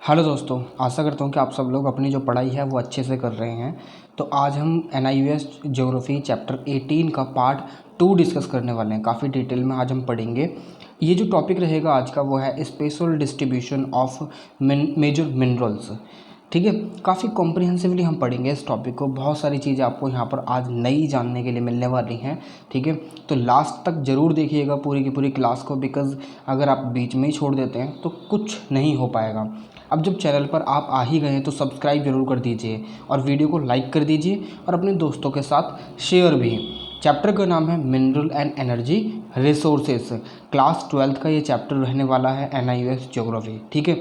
Hello दोस्तों, आशा करता हूँ कि आप सब लोग अपनी जो पढ़ाई है वो अच्छे से कर रहे हैं। तो आज हम NIOS ज्योग्राफी चैप्टर 18 का पार्ट 2 डिस्कस करने वाले हैं। काफ़ी डिटेल में आज हम पढ़ेंगे। ये जो टॉपिक रहेगा आज का वो है special distribution of major minerals. ठीक है, काफ़ी कॉम्प्रिहेंसिवली हम पढ़ेंगे इस टॉपिक को। बहुत सारी चीज़ें आपको यहाँ पर आज नई जानने के लिए मिलने वाली हैं। ठीक है, तो लास्ट तक ज़रूर देखिएगा पूरी की पूरी क्लास को, बिकॉज़ अगर आप बीच में ही छोड़ देते हैं तो कुछ नहीं हो पाएगा। अब जब चैनल पर आप आ ही गए हैं तो सब्सक्राइब जरूर कर दीजिए और वीडियो को लाइक कर दीजिए और अपने दोस्तों के साथ शेयर भी। चैप्टर का नाम है mineral and energy resources. Class 12th का ये चैप्टर रहने वाला है NIOS ज्योग्राफी। ठीक है,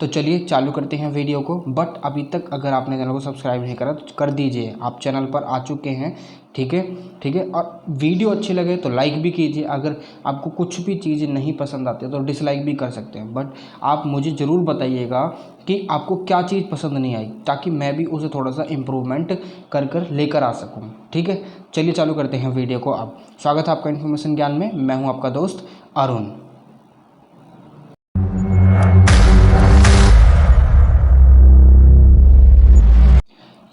तो चलिए चालू करते हैं वीडियो को। बट अभी तक अगर आपने चैनल को सब्सक्राइब नहीं करा तो कर दीजिए, आप चैनल पर आ चुके हैं। ठीक है, ठीक है, और वीडियो अच्छी लगे तो लाइक भी कीजिए। अगर आपको कुछ भी चीज़ नहीं पसंद आती तो डिसलाइक भी कर सकते हैं, बट आप मुझे ज़रूर बताइएगा कि आपको क्या चीज़ पसंद नहीं आई, ताकि मैं भी उसे थोड़ा सा इम्प्रूवमेंट कर लेकर आ सकूँ। ठीक है, चलिए चालू करते हैं वीडियो को। अब स्वागत है आपका इन्फॉर्मेशन ज्ञान में। मैं हूँ आपका दोस्त अरुण।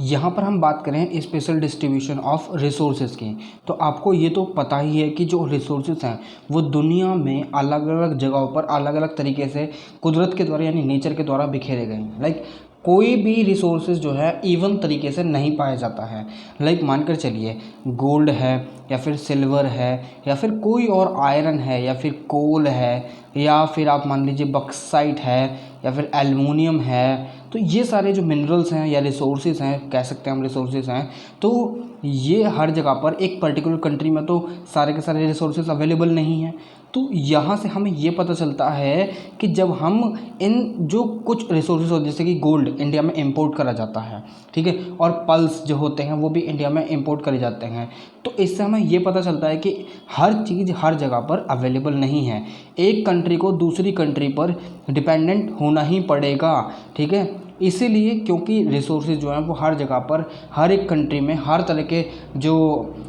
यहाँ पर हम बात करें स्पेशल डिस्ट्रीब्यूशन ऑफ रिसोर्सेज की, तो आपको ये तो पता ही है कि जो रिसोर्सेज हैं वो दुनिया में अलग अलग जगहों पर अलग अलग तरीके से कुदरत के द्वारा यानी नेचर के द्वारा बिखेरे गए हैं। लाइक कोई भी रिसोर्सेज जो है इवन तरीके से नहीं पाया जाता है। लाइक मानकर चलिए गोल्ड है या फिर सिल्वर है या फिर कोई और आयरन है या फिर कोल है या फिर आप मान लीजिए बक्साइट है या फिर एल्युमिनियम है। तो ये सारे जो मिनरल्स हैं या रिसोर्सेज हैं, कह सकते हैं हम रिसोर्सेज हैं, तो ये हर जगह पर एक पर्टिकुलर कंट्री में तो सारे के सारे रिसोर्सेज अवेलेबल नहीं हैं। तो यहाँ से हमें ये पता चलता है कि जब हम इन जो कुछ रिसोर्सेज होते हैं, जैसे कि गोल्ड इंडिया में इंपोर्ट करा जाता है, ठीक है, और पल्स जो होते हैं वो भी इंडिया में इंपोर्ट करे जाते हैं, तो इससे हमें ये पता चलता है कि हर चीज़ हर जगह पर अवेलेबल नहीं है। एक कंट्री को दूसरी कंट्री पर डिपेंडेंट होना ही पड़ेगा। ठीक है, इसीलिए क्योंकि रिसोर्सेज जो हैं वो हर जगह पर हर एक कंट्री में हर तरह के जो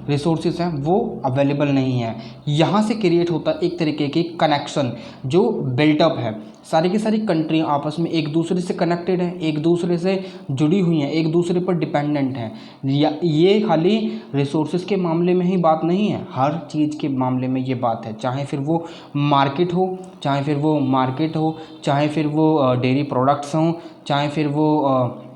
रिसोर्सेज हैं वो अवेलेबल नहीं है। यहाँ से क्रिएट होता है एक तरीके की कनेक्शन जो बिल्टअप है। सारी की सारी कंट्री आपस में एक दूसरे से कनेक्टेड हैं, एक दूसरे से जुड़ी हुई हैं, एक दूसरे पर डिपेंडेंट हैं। ये खाली रिसोर्सेज के मामले में ही बात नहीं है, हर चीज़ के मामले में ये बात है। चाहे फिर वो मार्केट हो, चाहे फिर वो डेयरी प्रोडक्ट्स हों, चाहे फिर वो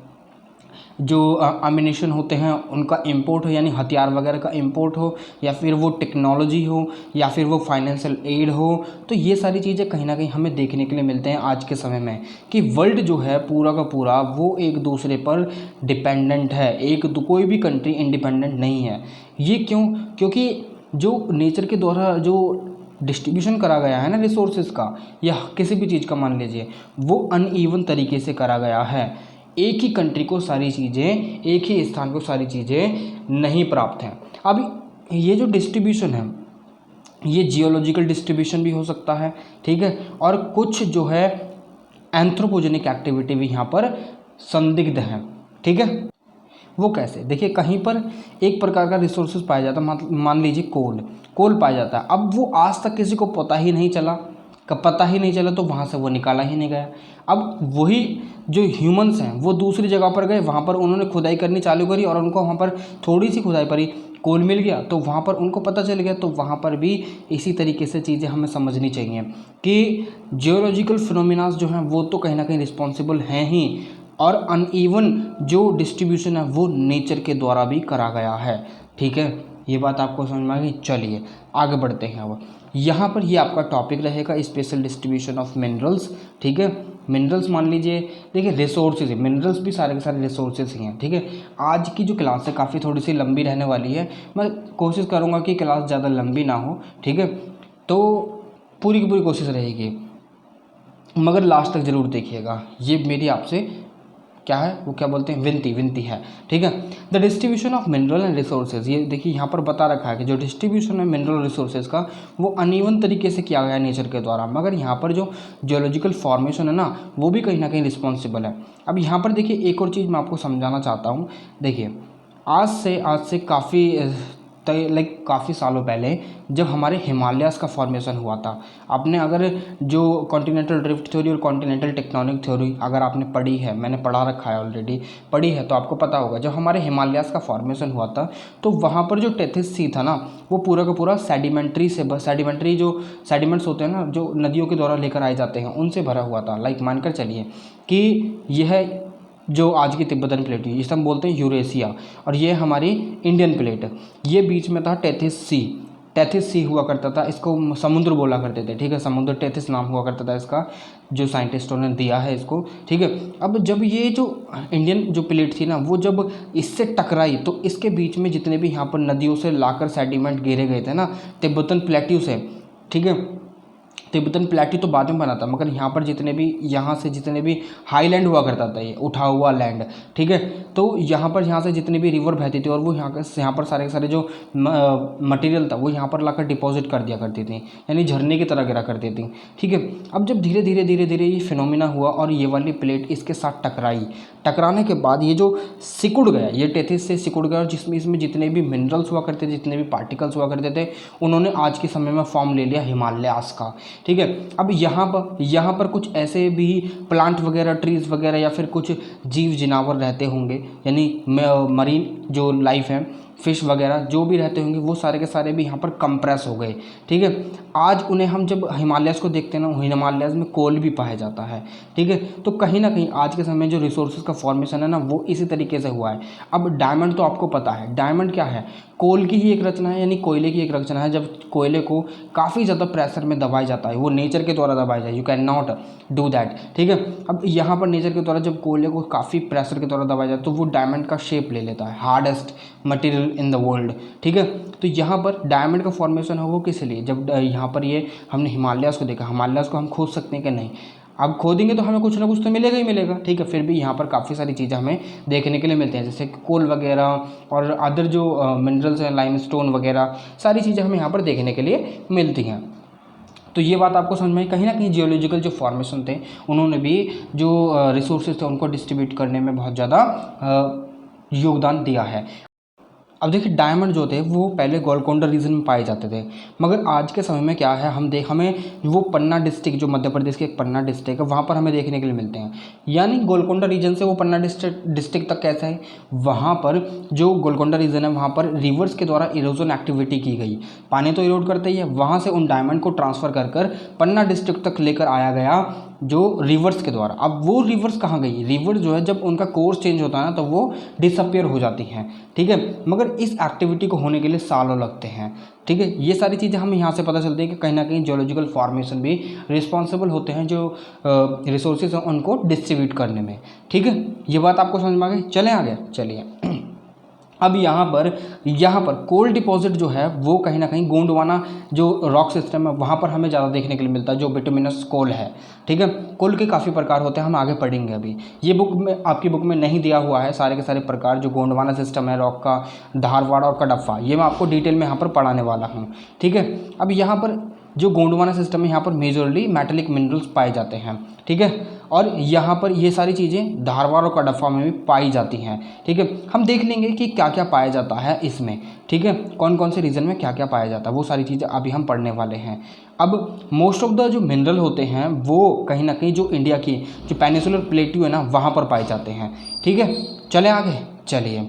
जो अम्यूनिशन होते हैं उनका इंपोर्ट हो यानी हथियार वगैरह का इंपोर्ट हो, या फिर वो टेक्नोलॉजी हो, या फिर वो फाइनेंशियल एड हो। तो ये सारी चीज़ें कहीं ना कहीं हमें देखने के लिए मिलते हैं आज के समय में कि वर्ल्ड जो है पूरा का पूरा वो एक दूसरे पर डिपेंडेंट है। कोई भी कंट्री इंडिपेंडेंट नहीं है। ये क्यों? क्योंकि जो नेचर के द्वारा जो डिस्ट्रीब्यूशन करा गया है ना रिसोर्सेज का या किसी भी चीज़ का मान लीजिए, वो अनइवन तरीके से करा गया है। एक ही कंट्री को सारी चीज़ें, एक ही स्थान को सारी चीज़ें नहीं प्राप्त हैं। अब ये जो डिस्ट्रीब्यूशन है ये जियोलॉजिकल डिस्ट्रीब्यूशन भी हो सकता है। ठीक है, और कुछ जो है एंथ्रोपोजेनिक एक्टिविटी भी यहाँ पर संदिग्ध है। ठीक है, वो कैसे? देखिए, कहीं पर एक प्रकार का रिसोर्सेज पाया जाता है, मान लीजिए कोल पाया जाता है। अब वो आज तक किसी को पता ही नहीं चला, तो वहाँ से वो निकाला ही नहीं गया। अब वही जो ह्यूमंस हैं वो दूसरी जगह पर गए, वहाँ पर उन्होंने खुदाई करनी चालू करी और उनको वहाँ पर थोड़ी सी खुदाई पर ही कोल मिल गया, तो वहाँ पर उनको पता चल गया। तो वहाँ पर भी इसी तरीके से चीज़ें हमें समझनी चाहिए कि जियोलॉजिकल फिनोमिनास जो हैं वो तो कहीं ना कहीं रिस्पॉन्सिबल हैं ही, और अनइवन जो डिस्ट्रीब्यूशन है वो नेचर के द्वारा भी करा गया है। ठीक है, ये बात आपको समझ में आ गई। चलिए आगे बढ़ते हैं। अब यहाँ पर ये आपका टॉपिक रहेगा स्पेशल डिस्ट्रीब्यूशन ऑफ मिनरल्स। ठीक है, मिनरल्स मान लीजिए, देखिए रिसोर्सेज, मिनरल्स भी सारे के सारे रिसोर्सेज ही हैं। ठीक है, आज की जो क्लास है काफ़ी थोड़ी सी लंबी रहने वाली है। मैं कोशिश करूँगा कि क्लास ज़्यादा लंबी ना हो। ठीक है, तो पूरी की पूरी कोशिश रहेगी, मगर लास्ट तक ज़रूर देखिएगा। ये मेरी आपसे क्या है, वो क्या बोलते हैं, विनती है। ठीक है, the distribution of mineral and resources. ये देखिए यहाँ पर बता रखा है कि जो डिस्ट्रीब्यूशन है मिनरल रिसोर्सेज का वो अनइवन तरीके से किया गया नेचर के द्वारा, मगर यहाँ पर जो जियोलॉजिकल फॉर्मेशन है ना वो भी कहीं ना कहीं रिस्पॉन्सिबल है। अब यहाँ पर देखिए एक और चीज़ मैं आपको समझाना चाहता हूँ। देखिए आज से काफ़ी लाइक काफ़ी सालों पहले जब हमारे हिमालयाज़ का फॉर्मेशन हुआ था। आपने अगर जो कॉन्टिनेंटल ड्रिफ्ट थ्योरी और कॉन्टिनेंटल टेक्टोनिक थ्योरी अगर आपने पढ़ी है, मैंने पढ़ा रखा है ऑलरेडी, पढ़ी है, तो आपको पता होगा जब हमारे हिमालयाज़ का फॉर्मेशन हुआ था तो वहाँ पर जो टेथिस सी था ना, वो पूरा का पूरा सेडिमेंट्री जो सेडिमेंट्स होते हैं ना, जो नदियों के द्वारा लेकर आए जाते हैं, उनसे भरा हुआ था। लाइक मानकर चलिए कि यह जो आज की तिब्बतन प्लेट है, इसे हम बोलते हैं यूरेशिया, और ये हमारी इंडियन प्लेट, ये बीच में था टेथिस सी हुआ करता था, इसको समुद्र बोला करते थे, ठीक है, समुद्र टेथिस नाम हुआ करता था इसका, जो साइंटिस्टों ने दिया है इसको, ठीक है। अब जब ये जो इंडियन जो प्लेट थी ना, वो जब इससे टकराई तो इसके बीच में जितने भी यहाँ पर नदियों से लाकर सेडिमेंट गिरे गए थे ना तिब्बतन प्लेट्यू से, ठीक है, तिब्बतन प्लेट्यू तो बाद में बना था, मगर यहाँ पर यहाँ से जितने भी हाईलैंड हुआ करता था, ये उठा हुआ लैंड, ठीक है, तो यहाँ से जितनी भी रिवर बहती थी और वो यहाँ पर सारे के सारे जो मटेरियल था वो यहाँ पर लाकर डिपॉजिट कर दिया करती थी, यानी झरने की तरह गिरा करती थी, ठीक है। अब जब धीरे धीरे ये फिनोमिना हुआ और ये वाली प्लेट इसके साथ टकराने के बाद ये जो सिकुड़ गया, ये टेथिस से सिकुड़ गया, और जिसमें इसमें जितने भी मिनरल्स हुआ करते थे, जितने भी पार्टिकल्स हुआ करते थे, उन्होंने आज के समय में फॉर्म ले लिया हिमालयाज़ का, ठीक है। अब यहाँ पर कुछ ऐसे भी प्लांट वगैरह, ट्रीज़ वगैरह या फिर कुछ जीव जिनावर रहते होंगे, यानी मरीन जो लाइफ है, फिश वगैरह जो भी रहते होंगे, वो सारे के सारे भी यहाँ पर कंप्रेस हो गए, ठीक है। आज उन्हें हम जब हिमालयाज़ को देखते हैं ना, हिमालयाज़ में कोल भी पाया जाता है, ठीक है। तो कहीं ना कहीं आज के समय जो रिसोर्सेज का फॉर्मेशन है ना, वो इसी तरीके से हुआ है। अब डायमंड तो आपको पता है, डायमंड क्या है, कोल की ही एक रचना है, यानी कोयले की एक रचना है। जब कोयले को काफ़ी ज़्यादा प्रेशर में दबाया जाता है, वो नेचर के द्वारा दबाया जाए, you can not do that, ठीक है। अब यहाँ पर नेचर के द्वारा जब कोयले को काफ़ी प्रेशर के द्वारा दबाया जाए तो वो डायमंड का शेप ले लेता है, hardest material in the world, ठीक है। तो यहाँ पर डायमंड का फॉर्मेशन है वो किस लिए, जब यहाँ पर ये हमने हिमालयाज़ को देखा, हिमालयाज़ को हम खोद सकते हैं कि नहीं, अब खोदेंगे तो हमें कुछ ना कुछ तो मिलेगा ही मिलेगा, ठीक है। फिर भी यहाँ पर काफ़ी सारी चीज़ें हमें देखने के लिए मिलती हैं, जैसे कोल वगैरह और अदर जो मिनरल्स हैं, लाइमस्टोन वगैरह, सारी चीज़ें हमें यहाँ पर देखने के लिए मिलती हैं। तो ये बात आपको समझ में आई, कहीं ना कहीं जियोलॉजिकल जो फॉर्मेशन थे, उन्होंने भी जो रिसोर्सेज थे उनको डिस्ट्रीब्यूट करने में बहुत ज़्यादा योगदान दिया है। अब देखिए, डायमंड जो थे वो पहले गोलकोंडा रीजन में पाए जाते थे, मगर आज के समय में क्या है, हमें वो पन्ना डिस्ट्रिक्ट, जो मध्य प्रदेश के एक पन्ना डिस्ट्रिक्ट है, वहाँ पर हमें देखने के लिए मिलते हैं। यानी गोलकोंडा रीजन से वो पन्ना डिस्ट्रिक्ट तक कैसा है, वहाँ पर जो गोलकोंडा रीजन है वहाँ पर रिवर्स के द्वारा इरोजन एक्टिविटी की गई, पानी तो इरोड करते ही है, वहाँ से उन डायमंड को ट्रांसफ़र कर पन्ना डिस्ट्रिक्ट तक लेकर आया गया जो रिवर्स के द्वारा। अब वो रिवर्स कहाँ गई, रिवर जो है जब उनका कोर्स चेंज होता है ना, तो वो डिसअपियर हो जाती हैं, ठीक है। मगर इस एक्टिविटी को होने के लिए सालों लगते हैं, ठीक है। ये सारी चीज़ें हमें यहाँ से पता चलती है कि कहीं ना कहीं जियोलॉजिकल फॉर्मेशन भी रिस्पॉन्सिबल होते हैं जो रिसोर्सेज हैं उनको डिस्ट्रीब्यूट करने में, ठीक है। ये बात आपको समझ में आ गई, चलें आगे, चलिए। अब यहाँ पर कोल डिपॉजिट जो है वो कहीं ना कहीं गोंडवाना जो रॉक सिस्टम है वहाँ पर हमें ज़्यादा देखने के लिए मिलता है, जो बिटुमिनस कोल है, ठीक है। कोल के काफ़ी प्रकार होते हैं, हम आगे पढ़ेंगे। अभी ये बुक में, आपकी बुक में नहीं दिया हुआ है सारे के सारे प्रकार, जो गोंडवाना सिस्टम है रॉक का, धारवाड़ और कडप्पा, ये मैं आपको डिटेल में यहाँ पर पढ़ाने वाला हूँ, ठीक है। अब यहाँ पर जो गोंडवाना सिस्टम है, यहाँ पर मेजरली मेटेलिक मिनरल्स पाए जाते हैं, ठीक है। और यहाँ पर ये सारी चीज़ें धारवाड़ और कडप्पा में भी पाई जाती हैं, ठीक है। हम देख लेंगे कि क्या क्या पाया जाता है इसमें, ठीक है, कौन कौन से रीजन में क्या क्या पाया जाता है, वो सारी चीज़ें अभी हम पढ़ने वाले हैं। अब मोस्ट ऑफ द जो मिनरल होते हैं वो कहीं ना कहीं जो इंडिया की जो पेनिसुलर प्लेट्यू है ना, वहाँ पर पाए जाते हैं, ठीक है। चले आगे, चलिए।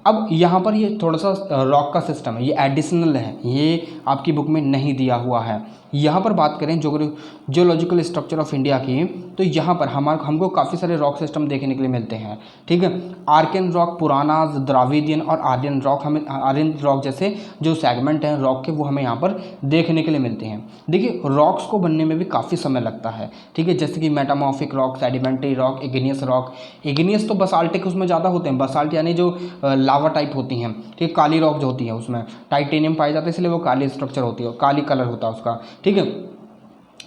अब यहाँ पर ये थोड़ा सा रॉक का सिस्टम है, ये एडिशनल है, ये आपकी बुक में नहीं दिया हुआ है। यहाँ पर बात करें जियोलॉजिकल स्ट्रक्चर ऑफ इंडिया की, तो यहाँ पर हमको काफ़ी सारे रॉक सिस्टम देखने के लिए मिलते हैं, ठीक है। आर्कियन रॉक, पुराना, द्राविडियन और आर्यन रॉक जैसे जो सेगमेंट हैं रॉक के, वो हमें यहाँ पर देखने के लिए मिलते हैं। देखिए, रॉक्स को बनने में भी काफ़ी समय लगता है, ठीक है, जैसे कि metamorphic rock, sedimentary rock, igneous rock. Igneous तो बसाल्टिक उसमें ज़्यादा होते हैं, बसाल्ट यानी जो लावा टाइप होती हैं, ठीक है। काली रॉक जो होती है उसमें टाइटेनियम पाया जाता है, इसलिए वो काली स्ट्रक्चर होती है, काली कलर होता है उसका, ठीक है।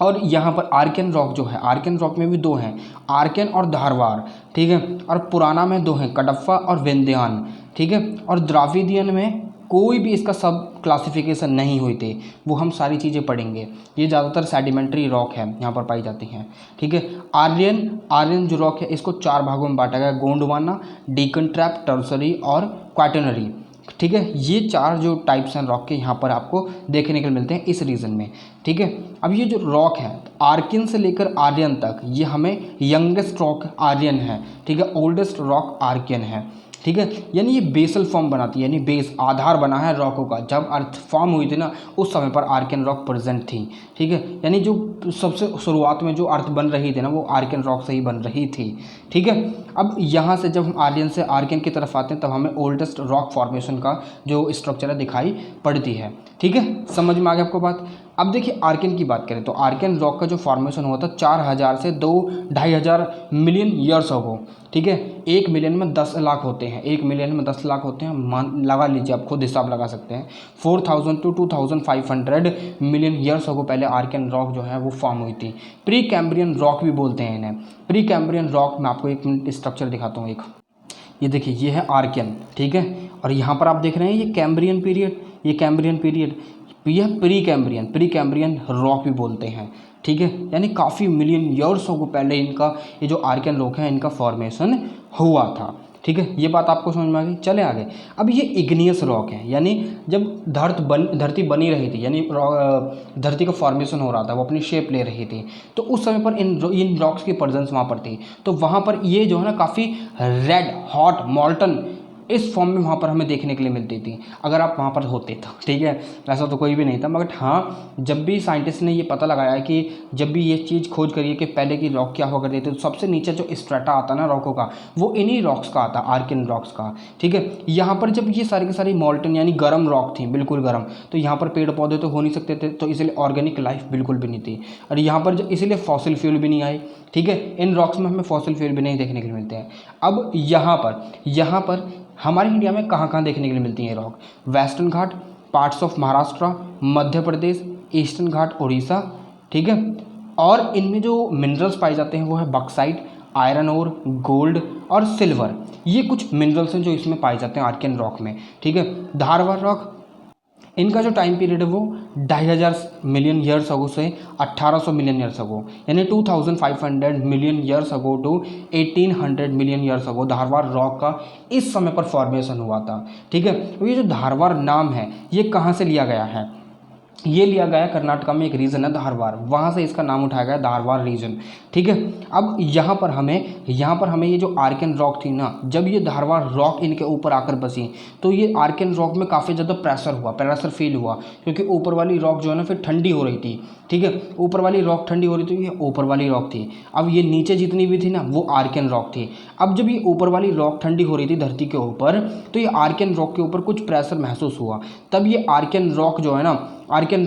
और यहाँ पर आर्कियन रॉक जो है, आर्कियन रॉक में भी दो हैं, आर्कियन और धारवाड़, ठीक है। और पुराना में दो हैं, कडप्पा और विंध्यान, ठीक है। और द्राविडियन में कोई भी इसका सब क्लासिफिकेशन नहीं हुई थी, वो हम सारी चीज़ें पढ़ेंगे। ये ज़्यादातर सेडिमेंट्री रॉक है, यहाँ पर पाई जाती हैं, ठीक है। आर्यन जो रॉक है इसको 4 भागों में बांटा गया, गोंडवाना, डीकन ट्रैप, टर्सरी और क्वाटरनरी, ठीक है। ये 4 जो टाइप्स हैं रॉक के यहाँ पर आपको देखने को मिलते हैं इस रीजन में, ठीक है। अब ये जो रॉक है आर्कियन से लेकर आर्यन तक ये हमें यंगेस्ट रॉक आर्यन है, ठीक है, ओल्डेस्ट रॉक आर्कियन है, ठीक है। यानी ये बेसल फॉर्म बनाती है, यानी बेस आधार बना है रॉकों का। जब अर्थ फॉर्म हुई थी ना उस समय पर आर्कियन रॉक प्रेजेंट थी, ठीक है। यानी जो सबसे शुरुआत में जो अर्थ बन रही थी ना वो आर्कियन रॉक से ही बन रही थी, ठीक है। अब यहाँ से जब हम आर्यन से आर्कियन की तरफ आते हैं तब हमें ओल्डेस्ट रॉक फॉर्मेशन का जो स्ट्रक्चर है दिखाई पड़ती है, ठीक है। समझ में आ गया आपको बात। अब देखिए आर्कियन की बात करें तो आर्कियन रॉक का जो फॉर्मेशन हुआ था 4000 से 2-2500 मिलियन ईयर्स अगो, ठीक है। 1 मिलियन में 10 लाख होते हैं, 1 मिलियन में 10 लाख होते हैं, मान लगा लीजिए, आप खुद हिसाब लगा सकते हैं। 4000 to 2500 मिलियन ईयर्स अगो पहले आर्कियन रॉक जो है वो फॉर्म हुई थी। प्री कैम्ब्रियन रॉक भी बोलते हैं इन्हें। प्री कैम्ब्रियन रॉक मैं आपको एक मिनट स्ट्रक्चर दिखाता हूँ। एक ये देखिए ये है आर्कियन, ठीक है, और यहाँ पर आप देख रहे हैं ये कैम्ब्रियन पीरियड, ये कैम्ब्रियन पीरियड, यह प्री कैम्ब्रियन रॉक भी बोलते हैं, ठीक है। यानी काफ़ी मिलियन ईयर्सों को पहले इनका ये जो आर्कियन रॉक है इनका फॉर्मेशन हुआ था, ठीक है। ये बात आपको समझ में आ गई। चले आगे। अब ये इग्नियस रॉक है, यानी जब धरती बनी रही थी, यानी धरती का फॉर्मेशन हो रहा था, वो अपनी शेप ले रही थी, तो उस समय पर इन रॉक्स की प्रेजेंस वहाँ पर थी। तो वहाँ पर ये जो है ना काफ़ी रेड हॉट मॉल्टन इस फॉर्म में वहाँ पर हमें देखने के लिए मिलती थी अगर आप वहाँ पर होते तो, ठीक है। ऐसा तो कोई भी नहीं था, मगर हाँ जब भी साइंटिस्ट ने ये पता लगाया कि जब भी ये चीज़ खोज करिए कि पहले की रॉक क्या हुआ करती थी, तो सबसे नीचे जो स्ट्रेटा आता ना रॉकों का वो इन्हीं रॉक्स का आता, आर्कियन रॉक्स का, ठीक है। यहाँ पर जब ये सारी की सारी मॉल्टन यानी गर्म रॉक थी, बिल्कुल गर्म, तो यहाँ पर पेड़ पौधे तो हो नहीं सकते थे, तो इसलिए ऑर्गेनिक लाइफ बिल्कुल भी नहीं थी, और यहाँ पर इसीलिए फॉसिल फ्यूल भी नहीं आए, ठीक है। इन रॉक्स में हमें फॉसिल फ्यूल भी नहीं देखने के लिए मिलते हैं। अब यहाँ पर हमारे इंडिया में कहाँ कहाँ देखने के लिए मिलती हैं rock? Western Ghat, parts of Maharashtra, Madhya Pradesh, Eastern Ghat Orissa, ठीक है। और इनमें जो मिनरल्स पाए जाते हैं वो है बक्साइट, आयरन ओर, गोल्ड और सिल्वर। ये कुछ मिनरल्स हैं जो इसमें पाए जाते हैं आर्कियन रॉक में, ठीक है। धारवाड़ रॉक, इनका जो टाइम पीरियड है वो 2500 मिलियन ईयर्स अगो से 1800 मिलियन ईयर्स अगो, यानी 2500 million years ago to 1800 million years ago Dharwad rock का इस समय पर फॉर्मेशन हुआ था, ठीक है। तो ये जो धारवाड़ नाम है ये कहाँ से लिया गया है? ये लिया गया कर्नाटका में एक रीजन है धारवाड़, वहाँ से इसका नाम उठाया गया धारवाड़ रीजन, ठीक है। अब यहाँ पर हमें ये जो आर्कियन रॉक थी ना, जब ये धारवाड़ रॉक इनके ऊपर आकर बसी तो ये आर्कियन रॉक में काफ़ी ज़्यादा प्रेशर फील हुआ, क्योंकि ऊपर वाली रॉक जो है ना फिर ठंडी हो रही थी, ठीक है। ऊपर वाली रॉक ठंडी हो रही थी, ये ऊपर वाली रॉक थी। अब ये नीचे जितनी भी थी ना वो आर्कियन रॉक थी। अब जब ये ऊपर वाली रॉक ठंडी हो रही थी धरती के ऊपर, तो ये आर्कियन रॉक के ऊपर कुछ प्रेशर महसूस हुआ, तब ये आर्कियन रॉक जो है ना, आर्कियन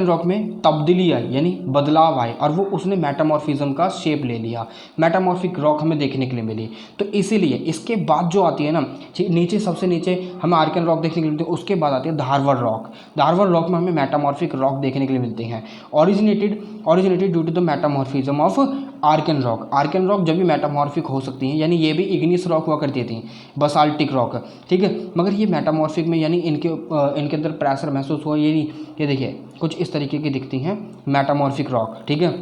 रॉक में तब्दीली आई, यानी बदलाव आए, और वो उसने मेटामॉर्फिज्म का शेप ले लिया। मेटामॉर्फिक रॉक हमें देखने के लिए मिली। तो इसीलिए इसके बाद जो आती है ना नीचे, सबसे नीचे हमें आर्कियन रॉक देखने के लिए मिलती है, उसके बाद आती है धारवाड़ रॉक। धारवाड़ रॉक में हमें मेटामॉर्फिक रॉक देखने के लिए मिलते हैं, originated due to the metamorphism of Archaean rock. Archaean rock जब भी मेटामॉर्फिक हो सकती हैं, यानी ये भी इग्नियस रॉक हुआ करती थी, बसाल्टिक रॉक, ठीक है, मगर ये मेटामॉर्फिक में यानी इनके अंदर प्रेशर महसूस हुआ। ये देखिए कुछ इस तरीके की दिखती हैं मेटामॉर्फिक रॉक, ठीक है।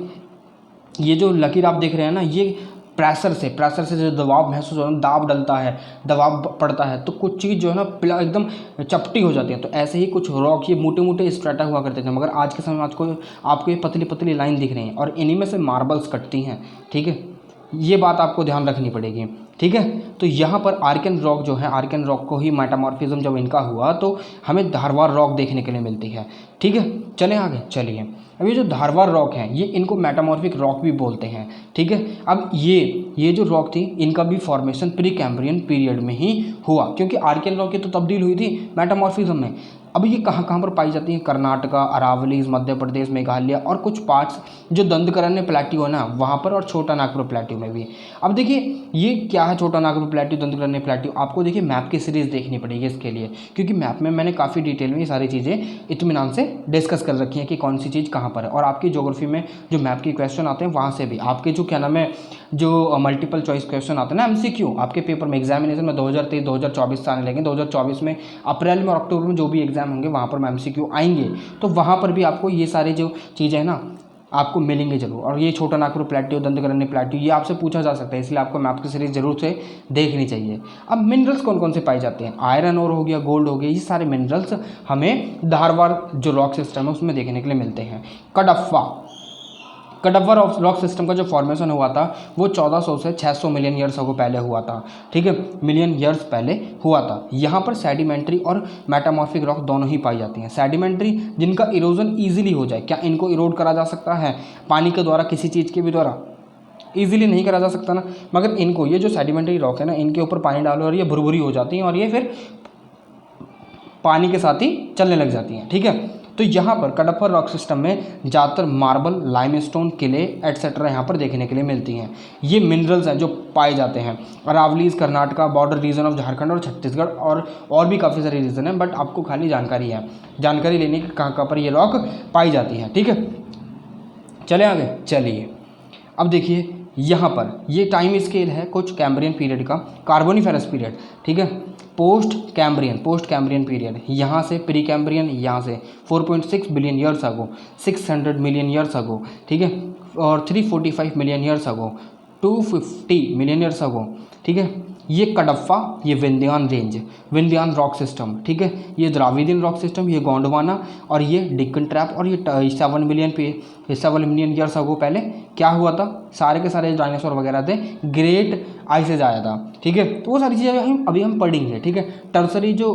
ये जो लकीर आप देख रहे हैं ना, ये प्रेशर से जो दबाव महसूस हो, दाब डलता है, दबाव पड़ता है, तो कुछ चीज़ जो है ना एकदम चपटी हो जाती है। तो ऐसे ही कुछ रॉक ये मोटे स्ट्रेटा हुआ करते थे, मगर आज के समय में आपको ये पतली लाइन दिख रही हैं, और इन्हीं में से मार्बल्स कटती हैं, ठीक है। ये बात आपको ध्यान रखनी पड़ेगी, ठीक है। तो यहाँ पर आर्कियन रॉक जो है, आर्कियन रॉक को ही मेटामॉर्फिज्म जब इनका हुआ तो हमें धारवाड़ रॉक देखने के लिए मिलती है, ठीक है। चलें आगे, चलिए। अब ये जो धारवाड़ रॉक हैं ये इनको मेटामॉर्फिक रॉक भी बोलते हैं, ठीक है। अब ये जो रॉक थी इनका भी फॉर्मेशन प्री कैम्ब्रियन पीरियड में ही हुआ, क्योंकि आर्कियन रॉक की तो तब्दील हुई थी मेटामॉर्फिज्म में। अब ये कहाँ पर पाई जाती हैं? कर्नाटका, अरावलीज, मध्य प्रदेश, मेघालय और कुछ पार्ट्स जो दंडकारण्य प्लेट्यू है ना वहाँ पर, और छोटा नागपुर प्लेट्यू में भी। अब देखिए ये क्या है छोटा नागपुर प्लेट्यू, दंडकारण्य प्लेट्यू, आपको देखिए मैप की सीरीज़ देखनी पड़ेगी इसके लिए, क्योंकि मैप में मैंने काफ़ी डिटेल में ये सारी चीज़ें इत्मीनान से डिस्कस कर रखी हैं कि कौन सी चीज़ कहाँ पर है। और आपकी ज्योग्राफी में जो मैप के क्वेश्चन आते हैं वहाँ से भी आपके जो क्या नाम है जो मल्टीपल चॉइस क्वेश्चन आते हैं ना, MCQ, आपके पेपर में एग्जामिनेशन में 2023-2024 से आने लगे। 2024 में अप्रैल में और अक्टूबर में जो भी एग्जाम होंगे वहाँ पर MCQ आएंगे, तो वहाँ पर भी आपको ये सारी जो चीज़ें हैं ना आपको मिलेंगे जरूर। और ये छोटा नागपुर प्लेट्यू, दंडकारण्य प्लेट्यू, ये आपसे पूछा जा सकता है, इसलिए आपको मैप की सीरीज जरूर से देखनी चाहिए। अब मिनरल्स कौन कौन से पाए जाते हैं? आयरन और हो गया, गोल्ड हो गया, ये सारे मिनरल्स हमें धारवाड़ जो रॉक सिस्टम है उसमें देखने के लिए मिलते हैं। कडप्पा रॉक सिस्टम का जो फॉर्मेशन हुआ था वो 1400 से 600 मिलियन ईयर्स अगो पहले हुआ था, ठीक है, मिलियन ईयर्स पहले हुआ था। यहाँ पर सेडिमेंट्री और मेटामॉर्फिक रॉक दोनों ही पाई जाती हैं। सेडिमेंट्री जिनका इरोजन ईजिली हो जाए, क्या इनको इरोड करा जा सकता है पानी के द्वारा, किसी चीज़ के भी द्वारा? ईजिली नहीं करा जा सकता ना, मगर इनको, ये जो सेडिमेंट्री रॉक है ना, इनके ऊपर पानी डालो और ये भुरभुरी हो जाती हैं और ये फिर पानी के साथ ही चलने लग जाती हैं, ठीक है। तो यहाँ पर कडप्पा रॉक सिस्टम में ज़्यादातर मार्बल, लाइमस्टोन, किले एटसेट्रा यहाँ पर देखने के लिए मिलती हैं। ये मिनरल्स हैं जो पाए जाते हैं। Aravallis Karnataka, border region of Jharkhand और छत्तीसगढ़, और भी काफ़ी सारे रीजन हैं, बट आपको खाली जानकारी लेने की कहाँ पर ये रॉक पाई जाती है, ठीक है। चले आगे, चलिए अब देखिए यहाँ पर ये टाइम स्केल है कुछ कैम्ब्रियन पीरियड का, कार्बोनिफेरस पीरियड, ठीक है, पोस्ट कैम्ब्रियन पीरियड, यहाँ से प्री कैम्ब्रियन, यहाँ से 4.6 billion years ago, 600 million years अगो, ठीक है, और 345 मिलियन ईयर्स अगो, 250 मिलियन ईयर्स अगो, ठीक है। ये कडप्पा, ये Vindhyan range, Vindhyan rock system, ठीक है, ये द्राविडियन रॉक सिस्टम, ये गोंडवाना, और ये डेक्कन ट्रैप, और ये 7 मिलियन ईयर्स अगो पहले क्या हुआ था, सारे के सारे डायनासोर वगैरह थे, ग्रेट आइसेज आया था, ठीक है। तो वो सारी चीज़ें अभी हम पढ़ेंगे, ठीक है। टर्सरी जो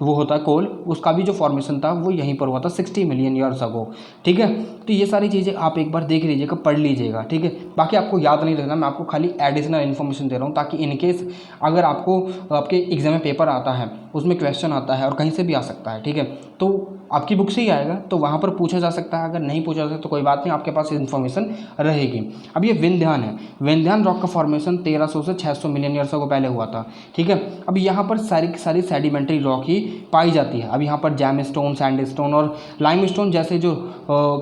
वो होता है कोल, उसका भी जो फॉर्मेशन था वो यहीं पर हुआ था 60 मिलियन ईयर्स अगो, ठीक है। तो ये सारी चीज़ें आप एक बार देख लीजिएगा, पढ़ लीजिएगा, ठीक है। बाकी आपको याद नहीं रखना, मैं आपको खाली एडिशनल इन्फॉर्मेशन दे रहा हूँ, ताकि इनकेस अगर आपको आपके एग्जाम में पेपर आता है, उसमें क्वेश्चन आता है और कहीं से भी आ सकता है, ठीक है, तो आपकी बुक से ही आएगा, तो वहाँ पर पूछा जा सकता है। अगर नहीं पूछा जा सकता तो कोई बात नहीं, आपके पास इन्फॉर्मेशन रहेगी। अब ये विंध्यान है, विंध्यान रॉक का फॉर्मेशन 1300 से 600 मिलियन ईयर्स को पहले हुआ था, ठीक है। अब यहाँ पर सारी की सारी सेडिमेंट्री रॉक ही पाई जाती है। अब यहाँ पर जैमस्टोन, सैंडस्टोन और लाइमस्टोन जैसे जो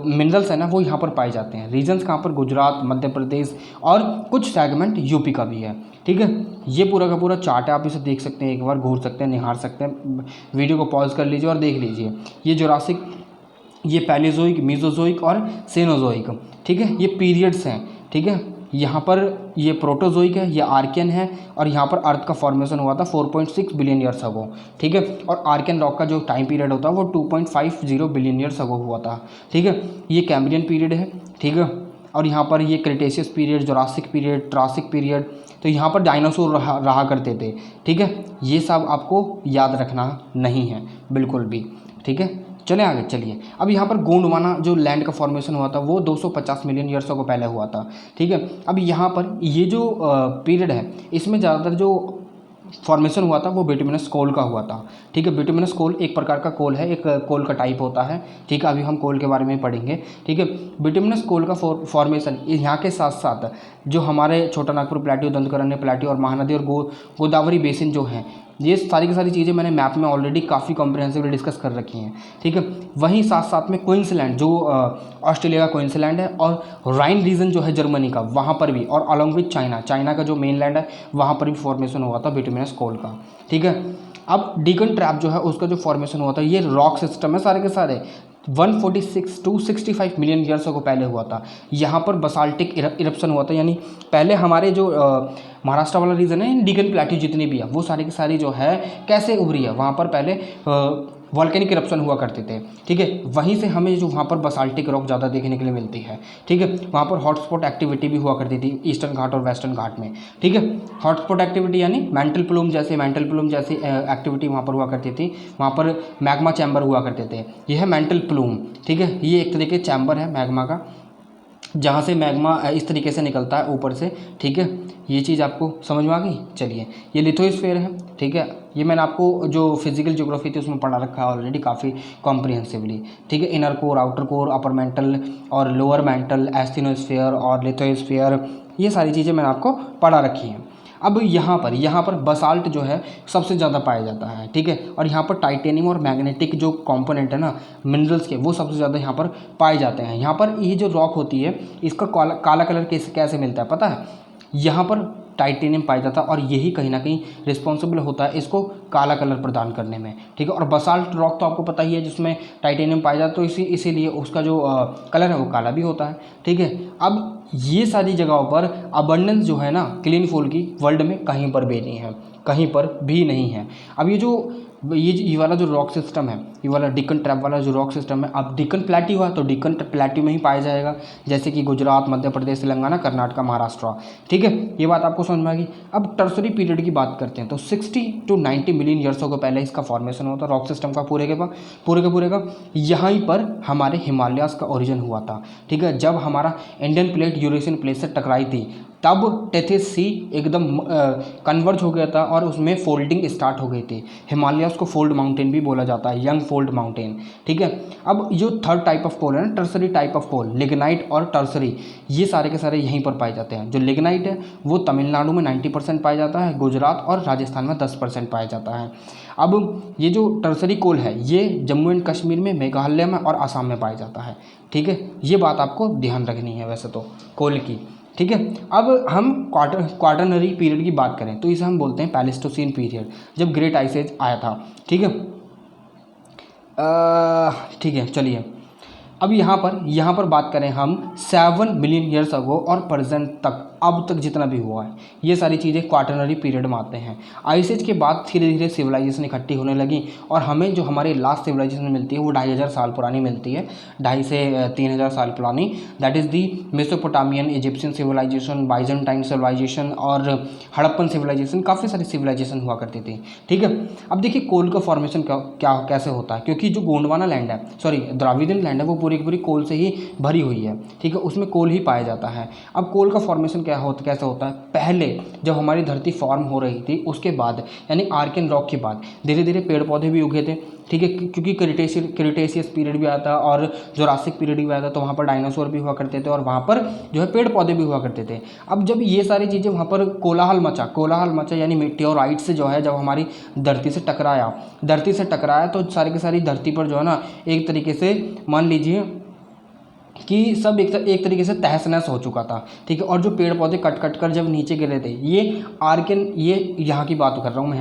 मिनरल्स हैं ना, वो यहाँ पर पाए जाते हैं। रीजन्स कहाँ पर? गुजरात, मध्य प्रदेश, और कुछ सेगमेंट यूपी का भी है, ठीक है। ये पूरा का पूरा चार्ट है, आप इसे देख सकते हैं, एक बार घूर सकते हैं, निहार सकते हैं, वीडियो को पॉज कर लीजिए और देख लीजिए। ये जुरासिक, ये पैलेजोइक, मीजोजोइक और सेनोजोइक, ठीक है, ये पीरियड्स हैं, ठीक है। यहाँ पर ये प्रोटोजोइक है, ये आर्कियन है, और यहाँ पर अर्थ का फॉर्मेशन हुआ था 4.6 बिलियन ईयर्स अगो, ठीक है। और आर्कियन रॉक का जो टाइम पीरियड होता है वो 2.50 बिलियन ईयर्स अगो हुआ था, ठीक है। ये कैम्ब्रियन पीरियड है, ठीक है। और यहाँ पर ये Cretaceous period, Jurassic period, Triassic period, तो यहाँ पर डायनासोर रहा करते थे, ठीक है। ये सब आपको याद रखना नहीं है बिल्कुल भी, ठीक है। चले आगे, चलिए। अब यहाँ पर गोंडवाना जो लैंड का फॉर्मेशन हुआ था वो 250 मिलियन ईयर्स को पहले हुआ था, ठीक है। अब यहाँ पर ये जो पीरियड है, इसमें ज़्यादातर जो फॉर्मेशन हुआ था वो बिटुमिनस कोल का हुआ था, ठीक है। बिटुमिनस कोल एक प्रकार का कोल है, एक कोल का टाइप होता है, ठीक है। अभी हम कोल के बारे में पढ़ेंगे, ठीक है। बिटुमिनस कोल का फॉर्मेशन यहाँ के साथ साथ जो हमारे छोटा नागपुर प्लेट्यू, दंडकारण्य प्लेट्यू और महानदी और गोदावरी बेसिन जो हैं, ये सारी की सारी चीज़ें मैंने मैप में ऑलरेडी काफ़ी कॉम्प्रिहेंसिवली डिस्कस कर रखी हैं, ठीक है। वहीं साथ साथ में क्वींसलैंड जो ऑस्ट्रेलिया का क्वींसलैंड है, और राइन रीजन जो है जर्मनी का, वहाँ पर भी, और अलॉन्ग विथ चाइना का जो मेन लैंड है वहाँ पर भी फॉर्मेशन हुआ था बिटुमिनस कोल का, ठीक है। अब डेक्कन ट्रैप जो है उसका जो फॉर्मेशन हुआ था, ये रॉक सिस्टम है सारे के सारे, 146 to 65 मिलियन ईयर्स को पहले हुआ था। यहाँ पर बसाल्टिक इरप्शन हुआ था, यानी पहले हमारे जो महाराष्ट्र वाला रीजन है, डेक्कन प्लेट्यू जितनी भी है वो सारी की सारी जो है कैसे उभरी है, वहाँ पर पहले वॉल्केनिक इरप्शन हुआ करते थे, ठीक है। वहीं से हमें जो वहाँ पर बसाल्टिक रॉक ज़्यादा देखने के लिए मिलती है, ठीक है। वहाँ पर हॉटस्पॉट एक्टिविटी भी हुआ करती थी ईस्टर्न घाट और वेस्टर्न घाट में, ठीक है। हॉटस्पॉट एक्टिविटी यानी मेंटल प्लूम जैसी एक्टिविटी वहाँ पर हुआ करती थी। वहाँ पर मैग्मा चैम्बर हुआ करते थे, यह है मेंटल प्लूम, ठीक है। ये एक तरीके चैम्बर है मैग्मा का, जहाँ से मैग्मा इस तरीके से निकलता है ऊपर से, ठीक है। ये चीज़ आपको समझ में आ गई? चलिए, ये लिथोस्फीयर है, ठीक है। ये मैंने आपको जो फिजिकल ज्योग्राफी थी उसमें पढ़ा रखा है ऑलरेडी काफ़ी कॉम्प्रिहेंसिवली, ठीक है। Inner core, outer core, upper mantle और लोअर मेंटल, एस्थिनोस्फीयर और लिथोस्फीयर, ये सारी चीज़ें मैंने आपको पढ़ा रखी हैं। अब यहाँ पर बसाल्ट जो है सबसे ज़्यादा पाया जाता है, ठीक है। और यहाँ पर टाइटेनियम और मैग्नेटिक जो कंपोनेंट है ना मिनरल्स के, वो सबसे ज़्यादा यहाँ पर पाए जाते हैं। यहाँ पर ये जो रॉक होती है इसका काला कलर कैसे मिलता है पता है? यहाँ पर टाइटेनियम पाया जाता है और यही कहीं ना कहीं रिस्पॉन्सिबल होता है इसको काला कलर प्रदान करने में, ठीक है। और बसाल्ट रॉक तो आपको पता ही है जिसमें टाइटेनियम पाया जाता है, तो इसीलिए उसका जो कलर है वो काला भी होता है, ठीक है। अब ये सारी जगहों पर अबंडेंस जो है ना क्लीन फूल की वर्ल्ड में कहीं पर भी नहीं है, कहीं पर भी नहीं है। अब ये वाला जो रॉक सिस्टम है, ये वाला डिकन ट्रैप वाला जो रॉक सिस्टम है, अब डिकन प्लेट्यू है तो डिकन प्लेट्यू में ही पाया जाएगा, जैसे कि गुजरात, मध्य प्रदेश, तेलंगाना, कर्नाटक, महाराष्ट्र, ठीक है। ये बात आपको समझ में आ गई। अब टर्सरी पीरियड की बात करते हैं तो 60 to 90 मिलियन ईयर्सों के पहले इसका फॉर्मेशन होता है रॉक सिस्टम का पूरे का यहीं पर हमारे हिमालयाज़ का ओरिजिन हुआ था, ठीक है। जब हमारा इंडियन प्लेट यूरेशियन प्लेट से टकराई थी तब टेथिस सी एकदम कन्वर्ज हो गया था और उसमें फोल्डिंग स्टार्ट हो गई थी। हिमालयाज़ को फोल्ड माउंटेन भी बोला जाता है, यंग फोल्ड माउंटेन, ठीक है। अब जो थर्ड टाइप ऑफ कोल है ना, tertiary type of coal, lignite और टर्सरी, ये सारे के सारे यहीं पर पाए जाते हैं। जो लिग्नाइट है वो तमिलनाडु में 90% पाया जाता है, गुजरात और राजस्थान में 10% पाया जाता है। अब ये जो टर्सरी कोल है ये जम्मू एंड कश्मीर में, मेघालय में और असम में पाया जाता है, ठीक है। ये बात आपको ध्यान रखनी है वैसे तो कोल की, ठीक है। अब हम क्वाटरनरी पीरियड की बात करें तो इसे हम बोलते हैं पैलेस्टोसीन पीरियड, जब ग्रेट आइस एज आया था, ठीक है। ठीक है, चलिए अब यहाँ पर बात करें हम 7 मिलियन ईयर्स अगो और प्रेजेंट तक, अब तक जितना भी हुआ है ये सारी चीज़ें क्वाटरनरी पीरियड में आते हैं। आइस एज के बाद धीरे धीरे सिविलाइजेशन इकट्ठी होने लगी और हमें जो हमारी लास्ट सिविलाइजेशन मिलती है वो 2500 साल पुरानी मिलती है, 2,500 से 3,000 साल पुरानी। That is the Mesopotamian, Egyptian civilisation, Byzantine civilisation और हड़प्पन सिविलाइजेशन, काफ़ी सारी सिविलाइजेशन हुआ करती थी, ठीक है। अब देखिए कोल का फॉर्मेशन कैसे होता है, क्योंकि जो गोंडवाना लैंड है, सॉरी द्राविडियन लैंड है, वो पूरी की पूरी कोल से ही भरी हुई है, ठीक है, उसमें कोल ही पाया जाता है। अब कोल का फॉर्मेशन कैसे होता है, पहले जब हमारी धरती फॉर्म हो रही थी उसके बाद यानी आर्क एंड रॉक के बाद धीरे धीरे पेड़ पौधे भी उगे थे, ठीक है, क्योंकि क्रिटेशियस पीरियड भी आया था और जोरासिक पीरियड भी आया था, तो वहाँ पर डायनासोर भी हुआ करते थे और वहाँ पर जो है पेड़ पौधे भी हुआ करते थे। अब जब ये सारी चीज़ें वहाँ पर कोलाहल मचा यानी मेटेओराइट से जो है जब हमारी धरती से टकराया तो सारी की सारी धरती पर जो है ना एक तरीके से मान लीजिए कि सब एक तरीके से तहस नहस हो चुका था, ठीक है। और जो पेड़ पौधे कट कर जब नीचे गिरे थे, ये यहाँ की बात कर रहा हूँ मैं,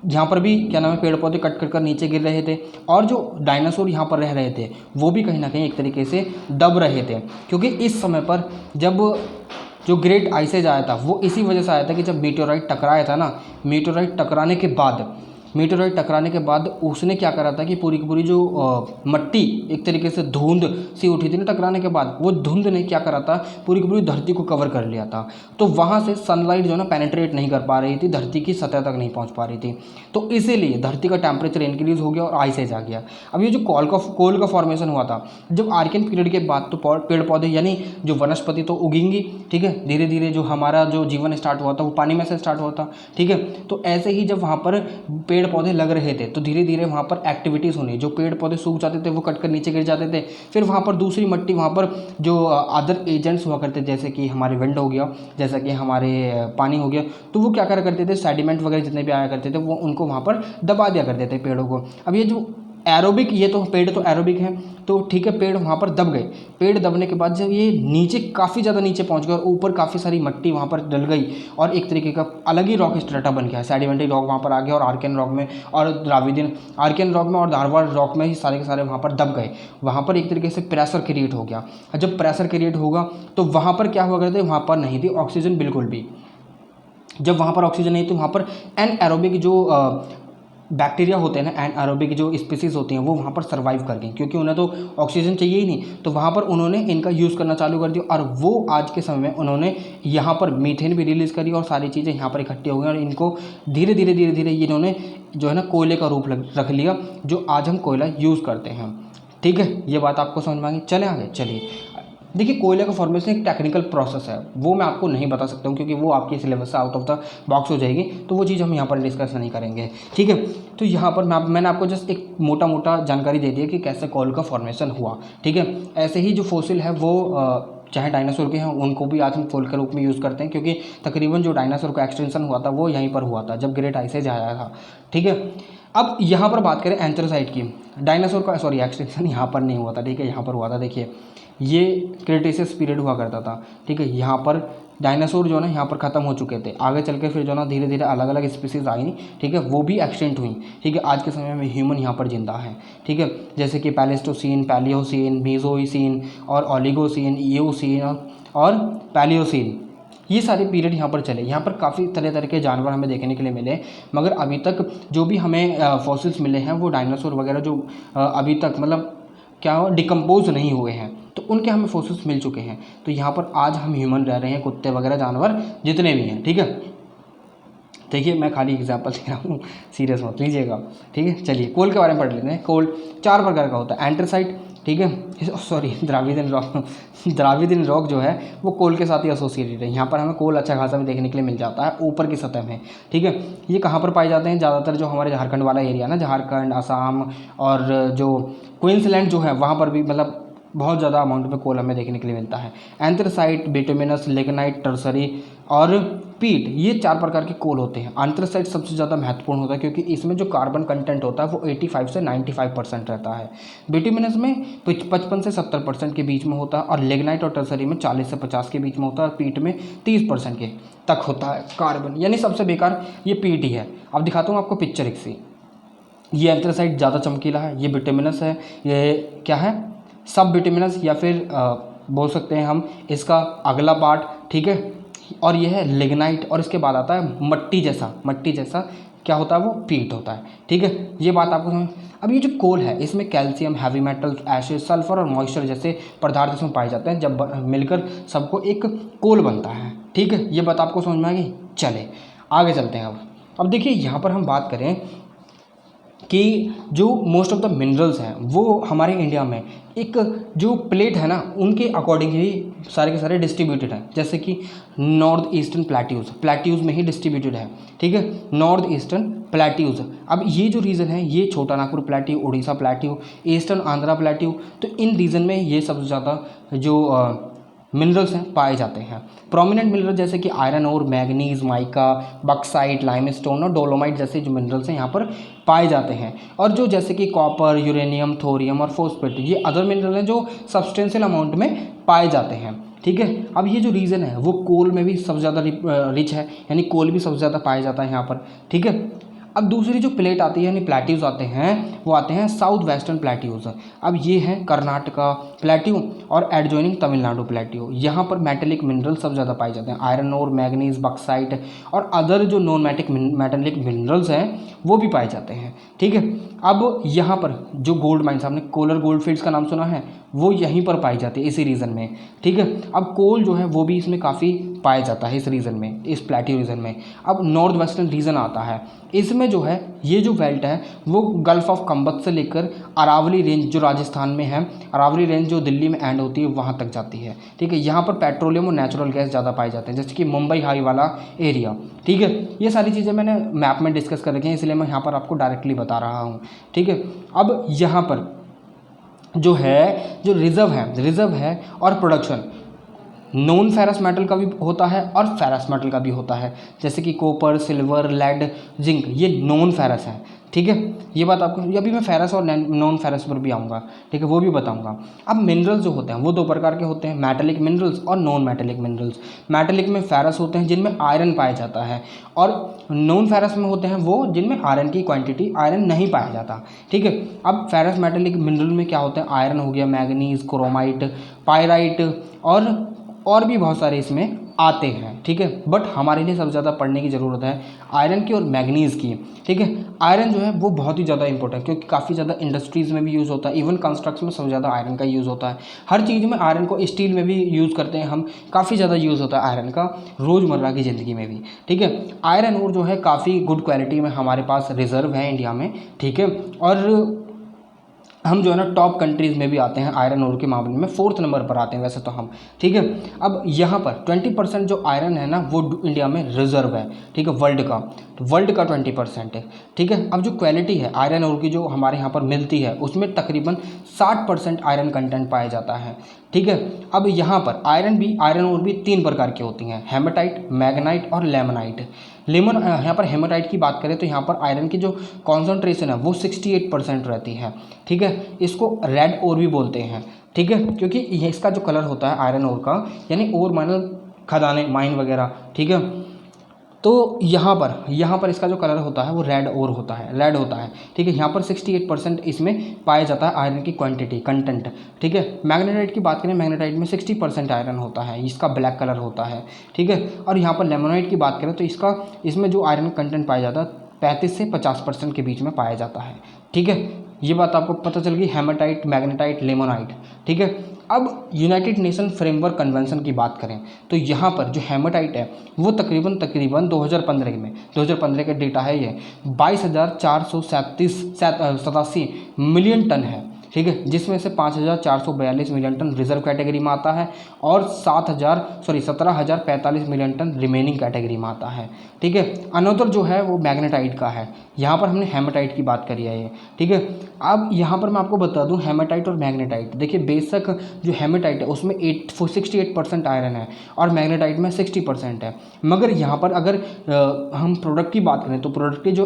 यहाँ पर भी क्या नाम है पेड़ पौधे कट कर नीचे गिर रहे थे और जो डायनासोर यहाँ पर रह रहे थे वो भी कहीं ना कहीं एक तरीके से दब रहे थे, क्योंकि इस समय पर जब जो ग्रेट आइस एज आया था वो इसी वजह से आया था कि जब मीटेओराइट टकराया था ना, मीटेओराइट टकराने के बाद उसने क्या करा था कि पूरी की पूरी जो मट्टी एक तरीके से धुंध सी उठी थी ना टकराने के बाद, वो धुंध ने क्या करा था पूरी की पूरी धरती को कवर कर लिया था। तो वहाँ से सनलाइट जो है ना पेनिट्रेट नहीं कर पा रही थी, धरती की सतह तक नहीं पहुँच पा रही थी, तो इसीलिए धरती का टेम्परेचर इंक्रीज हो गया और आइस एज आ गया। अब ये जो कोल का फॉर्मेशन हुआ था जब आर्कियन पीरियड के बाद, तो पेड़ पौधे यानी जो वनस्पति तो उगेंगी, ठीक है, धीरे धीरे जो हमारा जो जीवन स्टार्ट हुआ था वो पानी में से स्टार्ट हुआ था, ठीक है। तो ऐसे ही जब वहाँ पर पेड़ पौधे लग रहे थे तो धीरे धीरे वहाँ पर एक्टिविटीज़ होनी, जो पेड़ पौधे सूख जाते थे वो कटकर नीचे गिर जाते थे, फिर वहाँ पर दूसरी मट्टी, वहाँ पर जो अदर एजेंट्स हुआ करते जैसे कि हमारे विंड हो गया, जैसा कि हमारे पानी हो गया, तो वो क्या करा करते थे, सेडिमेंट वगैरह जितने भी आया करते थे वो उनको वहाँ पर दबा दिया करते थे पेड़ों को। अब ये जो एरोबिक, ये तो पेड़ तो एरोबिक है, तो ठीक है पेड़ वहाँ पर दब गए, पेड़ दबने के बाद जब ये नीचे काफ़ी ज़्यादा नीचे पहुँच गए और ऊपर काफ़ी सारी मट्टी वहाँ पर डल गई और एक तरीके का अलग ही रॉक स्ट्रेटा बन गया, सेडिमेंट्री रॉक वहाँ पर आ गया और आर्कियन रॉक में और द्राविडियन आर्कियन रॉक में और धारवाड़ रॉक में ही सारे के सारे वहाँ पर दब गए। वहाँ पर एक तरीके से प्रेशर क्रिएट हो गया, जब प्रेशर क्रिएट होगा तो वहाँ पर क्या हुआ करते, वहाँ पर नहीं थी ऑक्सीजन बिल्कुल भी। जब वहाँ पर ऑक्सीजन नहीं तो वहाँ पर एनएरोबिक जो बैक्टीरिया होते हैं ना, एनएरोबिक जो स्पीसीज़ होती हैं वो वहाँ पर सर्वाइव कर गई, क्योंकि उन्हें तो ऑक्सीजन चाहिए ही नहीं, तो वहाँ पर उन्होंने इनका यूज़ करना चालू कर दिया और वो आज के समय में उन्होंने यहाँ पर मीथेन भी रिलीज़ करी और सारी चीज़ें यहाँ पर इकट्ठी हो गई और इनको धीरे धीरे इन्होंने जो है ना कोयले का रूप रख लिया, जो आज हम कोयला यूज़ करते हैं, ठीक है। ये बात आपको समझ में आ गई। चले आगे, चलिए देखिए कोयले का फॉर्मेशन एक टेक्निकल प्रोसेस है, वो मैं आपको नहीं बता सकता हूँ क्योंकि वो आपके सिलेबस से आउट ऑफ द बॉक्स हो जाएगी, तो वो चीज़ हम यहाँ पर डिस्कस नहीं करेंगे, ठीक है। तो यहाँ पर मैंने आपको जस्ट एक मोटा जानकारी दे दी है कि कैसे कोयल का फॉर्मेशन हुआ, ठीक है। ऐसे ही जो फॉसिल है वो चाहे डायनासोर के हैं उनको भी आज हम फॉसिल के रूप में यूज़ करते हैं, क्योंकि तकरीबन जो डायनासोर का एक्सटेंशन हुआ था वो यहीं पर हुआ था जब ग्रेट आइस एज आया था, ठीक है। अब यहाँ पर बात करें एंथ्रोसाइट की, डायनासोर का सॉरी एक्सटेंशन यहाँ पर नहीं हुआ था, ठीक है, यहाँ पर हुआ था। देखिए ये क्रिटेशियस पीरियड हुआ करता था, ठीक है, यहाँ पर डायनासोर जो है ना यहाँ पर ख़त्म हो चुके थे। आगे चल के फिर जो है ना धीरे धीरे अलग अलग स्पीसीज़ आई, ठीक है, वो भी एक्सटेंट हुई, ठीक है। आज के समय में ह्यूमन यहाँ पर जिंदा है, ठीक है, जैसे कि पैलेस्टोसीन, पैलियोसीन, मीजोइसीन और ओलिगोसीन, ईओसीन और पैलियोसीन, ये सारे पीरियड यहाँ पर चले। यहाँ पर काफ़ी तरह तरह के जानवर हमें देखने के लिए मिले, मगर अभी तक जो भी हमें फॉसिल्स मिले हैं वो डायनासोर वगैरह जो अभी तक मतलब क्या डिकम्पोज नहीं हुए हैं, तो उनके हमें फॉसिल्स मिल चुके हैं। तो यहाँ पर आज हम ह्यूमन रह रहे हैं, कुत्ते वगैरह जानवर जितने भी हैं, ठीक है। देखिए मैं खाली एग्जांपल दे रहा हूँ, सीरियस मत लीजिएगा, ठीक है। चलिए कोल के बारे में पढ़ लेते हैं। कोल 4 प्रकार का होता है। एंट्रसाइट, ठीक है, सॉरी द्राविडियन रॉक जो है वो कोल के साथ ही एसोसिएटेड है। यहाँ पर हमें कोल अच्छा खासा भी देखने के लिए मिल जाता है ऊपर की सतह में, ठीक है। ये कहाँ पर पाए जाते हैं? ज़्यादातर जो हमारे झारखंड वाला एरिया ना, झारखंड, असम और जो क्वींसलैंड जो है वहाँ पर भी मतलब बहुत ज़्यादा अमाउंट में कोल हमें देखने के लिए मिलता है। एंथ्रेसाइट, बिटुमिनस, लिग्नाइट, टर्सरी और पीट, ये 4 प्रकार के कोल होते हैं। एंथ्रेसाइट सबसे ज़्यादा महत्वपूर्ण होता है क्योंकि इसमें जो कार्बन कंटेंट होता है वो 85 से 95% रहता है। बिटुमिनस में 55 से 70% के बीच में होता है और लिग्नाइट और टर्सरी में 40 से 50 के बीच में होता है और पीट में 30% के तक होता है कार्बन, यानी सबसे बेकार ये पीट ही है। अब दिखाता हूँ आपको पिक्चर एक सी। ये एंथ्रेसाइट ज़्यादा चमकीला है, ये बिटुमिनस है, ये क्या है, सब बिटुमिनस या फिर बोल सकते हैं हम इसका अगला पार्ट, ठीक है। और यह है लिग्नाइट और इसके बाद आता है मट्टी जैसा क्या होता है वो पीट होता है, ठीक है। ये बात आपको समझ। अब ये जो कोल है इसमें calcium, heavy metal, acid, sulphur और मॉइस्चर जैसे पदार्थ इसमें पाए जाते हैं। जब मिलकर सबको एक कोल बनता है, ठीक है। ये बात आपको समझ में आ गई। चले आगे चलते हैं। अब देखिए यहाँ पर हम बात करें कि जो मोस्ट ऑफ द मिनरल्स हैं वो हमारे इंडिया में एक जो प्लेट है ना उनके अकॉर्डिंग ही सारे के सारे डिस्ट्रीब्यूटेड हैं। जैसे कि नॉर्थ ईस्टर्न प्लेट्यूज़ में ही डिस्ट्रीब्यूटेड है, ठीक है, नॉर्थ ईस्टर्न प्लेट्यूज़। अब ये जो रीजन है ये छोटा Nagpur plateau, Orissa plateau, eastern Andhra plateau, तो इन रीजन में ये सबसे ज़्यादा जो मिनरल्स हैं पाए जाते हैं। प्रोमिनेंट मिनरल जैसे कि आयरन और मैग्नीज, माइका, बक्साइट, लाइमस्टोन और डोलोमाइट जैसे जो मिनरल्स हैं यहाँ पर पाए जाते हैं। और जो जैसे कि कॉपर, यूरेनियम, थोरियम और फॉस्फेट, ये अदर मिनरल हैं जो सब्सटेंशियल अमाउंट में पाए जाते हैं, ठीक है। अब ये जो रीजन है वो कोल में भी सबसे ज़्यादा रिच है, यानी कोल भी सबसे ज़्यादा पाया जाता है यहाँ पर, ठीक है। अब दूसरी जो प्लेट आती है यानी प्लेट्यूज आते हैं वो आते हैं साउथ वेस्टर्न प्लेट्यूज। अब ये हैं कर्नाटका प्लेट्यू और एडजॉइनिंग तमिलनाडु प्लेट्यू। यहाँ पर मेटेलिक मिनरल सब ज़्यादा पाए जाते हैं। आयरन और मैग्नीज, बक्साइट और अदर जो नॉन मेटेलिक मिनरल्स हैं वो भी पाए जाते हैं, ठीक है। अब यहाँ पर जो गोल्ड माइंस, आपने कोलर गोल्ड फील्ड्स का नाम सुना है, वो यहीं पर पाई जाती है इसी रीजन में, ठीक है। अब कोल जो है वो भी इसमें काफ़ी पाया जाता है इस रीजन में, इस प्लेट्यू रीजन में। अब नॉर्थ वेस्टर्न रीजन आता है, इसमें जो है ये जो बेल्ट है वो गल्फ ऑफ कंबत से लेकर अरावली रेंज जो राजस्थान में है, अरावली रेंज जो दिल्ली में एंड होती है वहाँ तक जाती है, ठीक है। यहाँ पर पेट्रोलियम और नेचुरल गैस ज़्यादा पाए जाते हैं, जैसे कि मुंबई हाई वाला एरिया, ठीक है। ये सारी चीज़ें मैंने मैप में डिस्कस कर रखी हैं, इसलिए मैं यहाँ पर आपको डायरेक्टली बता रहा हूँ, ठीक है। अब यहाँ पर जो है जो रिजर्व है और प्रोडक्शन नॉन फेरस मेटल का भी होता है और फेरस मेटल का भी होता है, जैसे कि कॉपर, सिल्वर, लेड, जिंक, ये नॉन फेरस है, ठीक है। ये बात आपको, अभी मैं फेरस और नॉन फेरस पर भी आऊँगा, ठीक है, वो भी बताऊँगा। अब मिनरल्स जो होते हैं वो 2 प्रकार के होते हैं, मेटेलिक मिनरल्स और नॉन मेटेलिक मिनरल्स। मेटेलिक में फेरस होते हैं जिनमें आयरन पाया जाता है, और नॉन फेरस में होते हैं वो जिनमें आयरन की क्वांटिटी, आयरन नहीं पाया जाता, ठीक है। अब फेरस मेटेलिक मिनरल में क्या होता है, आयरन हो गया, मैग्नीज, क्रोमाइट, पायराइट और भी बहुत सारे इसमें आते हैं, ठीक है। बट हमारे लिए सबसे ज़्यादा पढ़ने की ज़रूरत है आयरन की और मैग्नीज़ की, ठीक है। आयरन जो है वो बहुत ही ज़्यादा इंपॉर्टेंट है क्योंकि काफ़ी ज़्यादा इंडस्ट्रीज़ में भी यूज़ होता है, इवन कंस्ट्रक्शन में सबसे ज़्यादा आयरन का यूज़ होता है। हर चीज़ में आयरन को, स्टील में भी यूज़ करते हैं हम, काफ़ी ज़्यादा यूज़ होता है आयरन का रोज़मर्रा की ज़िंदगी में भी, ठीक है। आयरन और जो है काफ़ी गुड क्वालिटी में हमारे पास रिजर्व है इंडिया में, ठीक है। और हम जो है ना टॉप कंट्रीज़ में भी आते हैं आयरन ओर के मामले में, 4th नंबर पर आते हैं वैसे तो हम, ठीक है। अब यहाँ पर 20% जो आयरन है ना वो इंडिया में रिजर्व है, ठीक है, वर्ल्ड का 20% है, ठीक है। अब जो क्वालिटी है आयरन ओर की जो हमारे यहाँ पर मिलती है उसमें तकरीबन 60% आयरन कंटेंट पाया जाता है, ठीक है। अब यहाँ पर आयरन ओर भी 3 प्रकार की होती हैं, हेमेटाइट, मैग्नाइट और लेमनाइट। यहाँ पर हेमेटाइट की बात करें तो यहाँ पर आयरन की जो कॉन्सेंट्रेशन है वो 68% रहती है, ठीक है। इसको रेड ओर भी बोलते हैं, ठीक है, क्योंकि ये इसका जो कलर होता है आयरन ओर का, यानी ओर माइनल खदानें, माइन वगैरह, ठीक है। तो यहाँ पर इसका जो कलर होता है वो रेड और होता है, रेड होता है, ठीक है। यहाँ पर 68% इसमें पाया जाता है आयरन की क्वांटिटी, कंटेंट, ठीक है। मैग्नेटाइट की बात करें, मैग्नेटाइट में 60% आयरन होता है, इसका ब्लैक कलर होता है, ठीक है। और यहाँ पर लेमोनाइट की बात करें तो इसमें जो आयरन कंटेंट पाया जाता है 35 से 50% के बीच में पाया जाता है, ठीक है। ये बात आपको पता चल गई, हेमाटाइट, मैग्नेटाइट, लेमोनाइट, ठीक है। अब यूनाइटेड नेशन फ्रेमवर्क कन्वेंशन की बात करें तो यहाँ पर जो हेमाटाइट है वो तकरीबन 2015 का डेटा है, ये 22,487 मिलियन टन है, ठीक है। जिसमें से 5,442 मिलियन टन रिजर्व कैटेगरी में आता है और 17,045 मिलियन टन रिमेनिंग कैटेगरी में आता है, ठीक है। अनदर जो है वो मैग्नेटाइट का है, यहाँ पर हमने हेमाटाइट की बात करी है ये, ठीक है। अब यहाँ पर मैं आपको बता दूँ हेमाटाइट और मैग्नेटाइट, देखिए बेशक जो हेमाटाइट है उसमें 68% आयरन है और मैग्नेटाइट में 60% है, मगर यहाँ पर अगर हम प्रोडक्ट की बात करें तो प्रोडक्ट की जो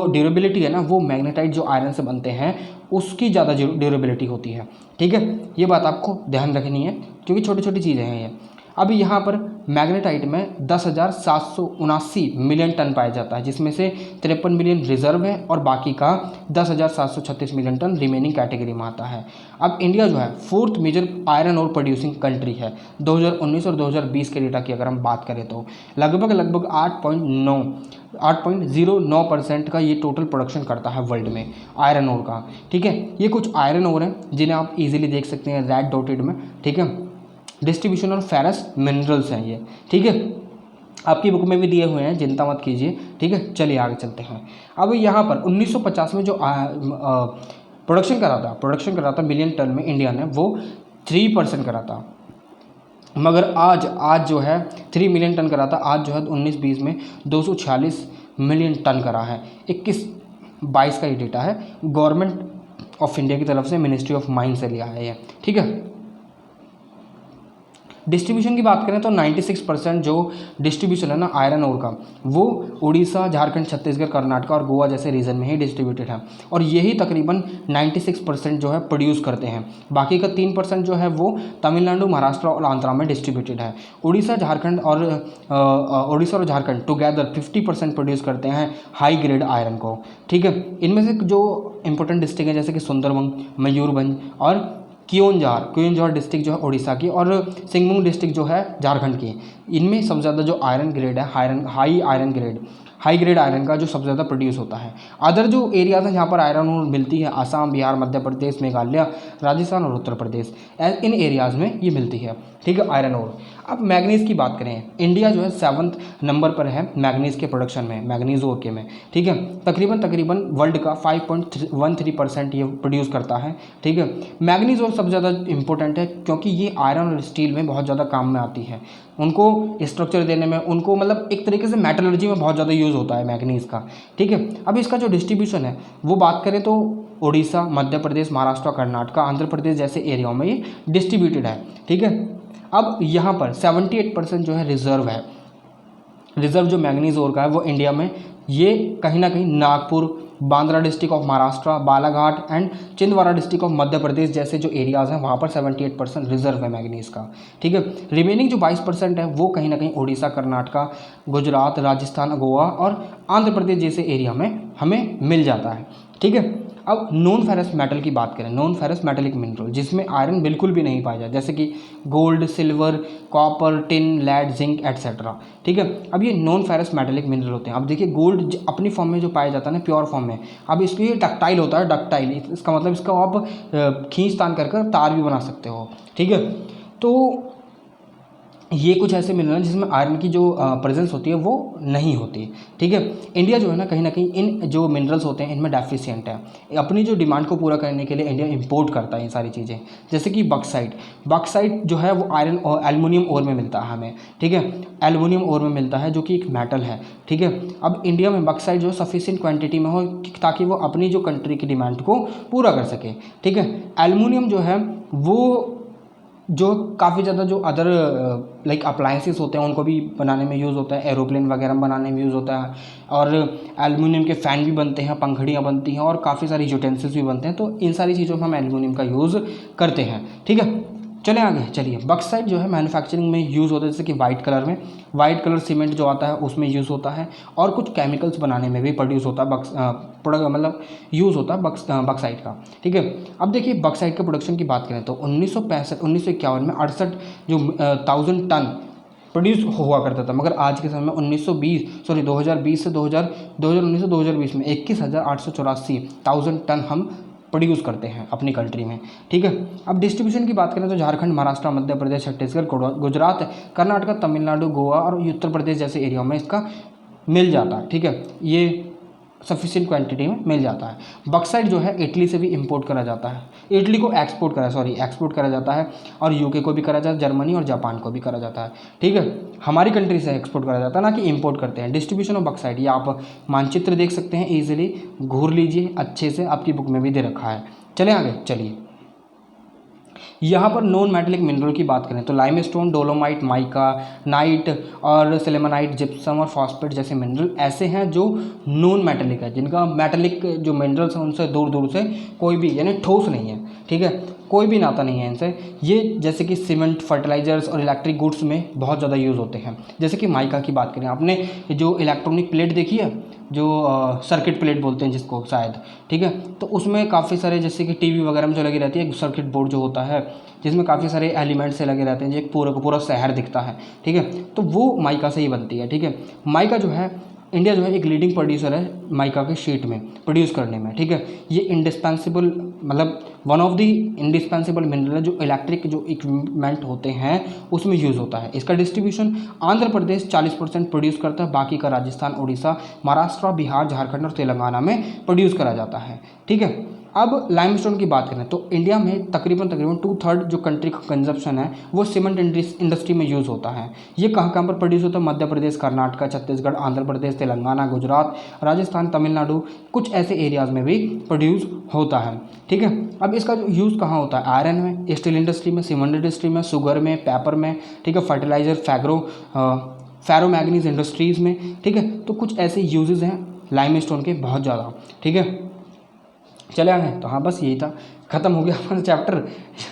ड्यूरेबिलिटी है ना, वो मैग्नेटाइट जो आयरन से बनते हैं उसकी ज़्यादा ड्यूरेबिलिटी होती है, ठीक है। ये बात आपको ध्यान रखनी है क्योंकि छोटी छोटी चीज़ें हैं ये। अब यहाँ पर मैग्नेटाइट में 10,779 मिलियन टन पाया जाता है, जिसमें से 53 मिलियन रिजर्व है और बाकी का 10,736 मिलियन टन रिमेनिंग कैटेगरी में आता है। अब इंडिया जो है 4th मेजर आयरन और प्रोड्यूसिंग कंट्री है 2019 और 2020 के डेटा की अगर हम बात करें तो लगभग 8.09% का ये टोटल प्रोडक्शन करता है वर्ल्ड में आयरन ओर का, ठीक है। ये कुछ आयरन ओर हैं जिन्हें आप इजीली देख सकते हैं रेड डॉटेड में, ठीक है। डिस्ट्रीब्यूशन ऑफ फेरस मिनरल्स हैं ये, ठीक है। आपकी बुक में भी दिए हुए हैं, चिंता मत कीजिए, ठीक है। चलिए आगे चलते हैं। अब यहाँ पर 1950 में जो प्रोडक्शन करा था मिलियन टन में इंडिया ने, वो 3% करा था, मगर आज जो है 3 मिलियन टन करा था, आज जो है 19-20 में 246 मिलियन टन करा है। 21-22 का ये डेटा है, गवर्नमेंट ऑफ इंडिया की तरफ से मिनिस्ट्री ऑफ माइन से लिया है ये, ठीक है। डिस्ट्रीब्यूशन की बात करें तो 96% जो डिस्ट्रीब्यूशन है ना आयरन ओर का, वो उड़ीसा, झारखंड, छत्तीसगढ़, कर्नाटक और गोवा जैसे रीजन में ही डिस्ट्रीब्यूटेड है और यही तकरीबन 96% जो है प्रोड्यूस करते हैं। बाकी का 3% जो है वो तमिलनाडु, महाराष्ट्र और आंध्रा में डिस्ट्रीब्यूटेड है। उड़ीसा और झारखंड टुगेदर 50% प्रोड्यूस करते हैं हाई ग्रेड आयरन को, ठीक है। इनमें से जो इंपॉर्टेंट डिस्ट्रिक्ट हैं जैसे कि सुंदरबन, मयूरभंज और क्योंझार डिस्ट्रिक्ट जो है उड़ीसा की और सिंगभूम डिस्ट्रिक्ट जो है झारखंड की, इनमें सबसे ज़्यादा जो आयरन ग्रेड है हाई ग्रेड आयरन का जो सबसे ज़्यादा प्रोड्यूस होता है। अदर जो एरियाज हैं जहाँ पर आयरन और मिलती है, आसाम, बिहार, मध्य प्रदेश, मेघालय, राजस्थान और उत्तर प्रदेश, इन एरियाज़ में ये मिलती है, ठीक है, आयरन और। अब मैग्नीज़ की बात करें, इंडिया जो है 7th नंबर पर है मैग्नीज़ के प्रोडक्शन में, मैग्नीज़ ओर के में, ठीक है। तकरीबन वर्ल्ड का 5.13% ये प्रोड्यूस करता है, ठीक है। मैग्नीज़ और सबसे ज़्यादा इंपॉर्टेंट है क्योंकि ये आयरन और स्टील में बहुत ज़्यादा काम में आती है, उनको स्ट्रक्चर देने में, उनको मतलब एक तरीके से मेटलर्जी में बहुत ज़्यादा यूज़ होता है मैग्नीज़ का, ठीक है। अब इसका जो डिस्ट्रीब्यूशन है वो बात करें तो उड़ीसा, मध्य प्रदेश, महाराष्ट्र, कर्नाटक, आंध्र प्रदेश जैसे एरियाओं में ये डिस्ट्रीब्यूटेड है, ठीक है। अब यहाँ पर 78% जो है रिजर्व जो मैग्नीज ओर का है वो इंडिया में ये कहीं ना कहीं Nagpur, Bandra district of Maharashtra, Balaghat and Chhindwara district of Madhya Pradesh जैसे जो एरियाज़ हैं वहाँ पर 78% रिजर्व है मैग्नीज का, ठीक है। रिमेनिंग जो 22% है वो कहीं ना कहीं उड़ीसा, कर्नाटक, गुजरात, राजस्थान, गोवा और आंध्र प्रदेश जैसे एरिया में हमें मिल जाता है, ठीक है। अब नॉन फेरस मेटल की बात करें, नॉन फेरस मेटेलिक मिनरल जिसमें आयरन बिल्कुल भी नहीं पाया जाता, जैसे कि gold, silver, copper, tin, lead, zinc etcetera, ठीक है। अब ये नॉन फेरस मेटेलिक मिनरल होते हैं। अब देखिए गोल्ड अपनी फॉर्म में जो पाया जाता है ना, प्योर फॉर्म में, अब इसको ये डक्टाइल होता है, डक्टाइल इसका मतलब इसका आप खींच तान कर तार भी बना सकते हो, ठीक है। तो ये कुछ ऐसे मिनरल हैं जिसमें आयरन की जो प्रेजेंस होती है वो नहीं होती, ठीक है। इंडिया जो है ना कहीं इन जो मिनरल्स होते हैं इनमें डेफिशिएंट है। अपनी जो डिमांड को पूरा करने के लिए इंडिया इंपोर्ट करता है ये सारी चीज़ें, जैसे कि बक्साइट जो है वो आयरन और एल्युमिनियम ओर में मिलता है हमें, ठीक है। एल्युमिनियम ओर में मिलता है जो कि एक मेटल है, ठीक है। अब इंडिया में बक्साइट जो सफिशिएंट क्वान्टिटी में हो ताकि वो अपनी जो कंट्री की डिमांड को पूरा कर सके, ठीक है। एल्युमिनियम जो है वो जो काफ़ी ज़्यादा जो अदर लाइक अप्लायंसेस होते हैं उनको भी बनाने में यूज़ होता है, एरोप्लेन वगैरह बनाने में यूज़ होता है, और एल्युमिनियम के फ़ैन भी बनते हैं, पंखड़ियाँ बनती हैं और काफ़ी सारी यूटेंसिल्स भी बनते हैं। तो इन सारी चीज़ों में हम एल्युमिनियम का यूज़ करते हैं, ठीक है। चले आगे, चलिए। बक्साइट जो है मैन्युफैक्चरिंग में यूज़ होता है, जैसे कि वाइट कलर में, वाइट कलर सीमेंट जो आता है उसमें यूज़ होता है, और कुछ केमिकल्स बनाने में भी प्रोड्यूस होता है प्रोडक्ट मतलब यूज़ होता है बक्साइट का, ठीक है। अब देखिए बक्साइट के प्रोडक्शन की बात करें तो 1951 में 68 जो 1000 टन प्रोड्यूस हुआ करता था, मगर आज के समय में 2020 से 2019 से 2020 में 21,884 टन हम प्रोड्यूस करते हैं अपनी कंट्री में, ठीक है। अब डिस्ट्रीब्यूशन की बात करें तो झारखंड, महाराष्ट्र, मध्य प्रदेश, छत्तीसगढ़, गुजरात, कर्नाटक, तमिलनाडु, गोवा और उत्तर प्रदेश जैसे एरिया में इसका मिल जाता है, ठीक है। ये सफिशिएंट क्वांटिटी में मिल जाता है। बक्साइट जो है इटली से भी इंपोर्ट करा जाता है, इटली को एक्सपोर्ट करा जाता है, और यूके को भी करा जाता है, जर्मनी और जापान को भी करा जाता है, ठीक है। हमारी कंट्री से एक्सपोर्ट करा जाता है, ना कि इंपोर्ट करते हैं। डिस्ट्रीब्यूशन ऑफ बक्साइट, ये आप मानचित्र देख सकते हैं, ईजिली घूर लीजिए, अच्छे से आपकी बुक में भी दे रखा है। चले आगे, चलिए। यहाँ पर नॉन मेटेलिक मिनरल की बात करें तो लाइमस्टोन, डोलोमाइट, माइका, नाइट और सिलेमेनाइट, जिप्सम और फॉस्फेट जैसे मिनरल ऐसे हैं जो नॉन मेटेलिक है, जिनका मेटेलिक जो मिनरल्स हैं उनसे दूर दूर से कोई भी यानी ठोस नहीं है, ठीक है, कोई भी नाता नहीं है इनसे। ये जैसे कि सीमेंट, फर्टिलाइजर्स और इलेक्ट्रिक गुड्स में बहुत ज़्यादा यूज़ होते हैं। जैसे कि माइका की बात करें, आपने जो इलेक्ट्रॉनिक प्लेट देखी है, जो सर्किट प्लेट बोलते हैं जिसको शायद, ठीक है, तो उसमें काफ़ी सारे जैसे कि टीवी वगैरह में जो लगी रहती है सर्किट बोर्ड जो होता है, जिसमें काफ़ी सारे एलिमेंट्स से लगे रहते हैं, जो एक पूरा का पूरा शहर दिखता है, ठीक है, तो वो माइका से ही बनती है, ठीक है। माइका जो है, इंडिया जो है एक लीडिंग प्रोड्यूसर है माइका के शीट में प्रोड्यूस करने में, ठीक है। ये इंडिस्पेंसिबल मतलब one of the indispensable mineral है जो इलेक्ट्रिक जो इक्विपमेंट होते हैं उसमें यूज़ होता है। इसका डिस्ट्रीब्यूशन आंध्र प्रदेश 40% प्रोड्यूस करता है, बाकी का राजस्थान, उड़ीसा, महाराष्ट्र, बिहार, झारखंड और तेलंगाना में प्रोड्यूस करा जाता है, ठीक है। अब लाइमस्टोन की बात करें तो इंडिया में तकरीबन 2/3 जो कंट्री का कंजप्शन है वो सीमेंट इंडस्ट्री में यूज़ होता है। ये कहाँ कहाँ पर प्रोड्यूस होता है? मध्य प्रदेश, कर्नाटक, छत्तीसगढ़, आंध्र प्रदेश, तेलंगाना, गुजरात, राजस्थान, तमिलनाडु, कुछ ऐसे एरियाज़ में भी प्रोड्यूस होता है, ठीक है। अब इसका जो यूज़ कहाँ होता है? आयरन में, स्टील इंडस्ट्री में, सीमेंट इंडस्ट्री में, शुगर में, पेपर में, ठीक है, फर्टिलाइजर, फेरोमैग्नीज इंडस्ट्रीज़ में, ठीक है। तो कुछ ऐसे यूजेस हैं लाइमस्टोन के बहुत ज़्यादा, ठीक है। चले आए तो हाँ बस यही था, ख़त्म हो गया हमारा चैप्टर,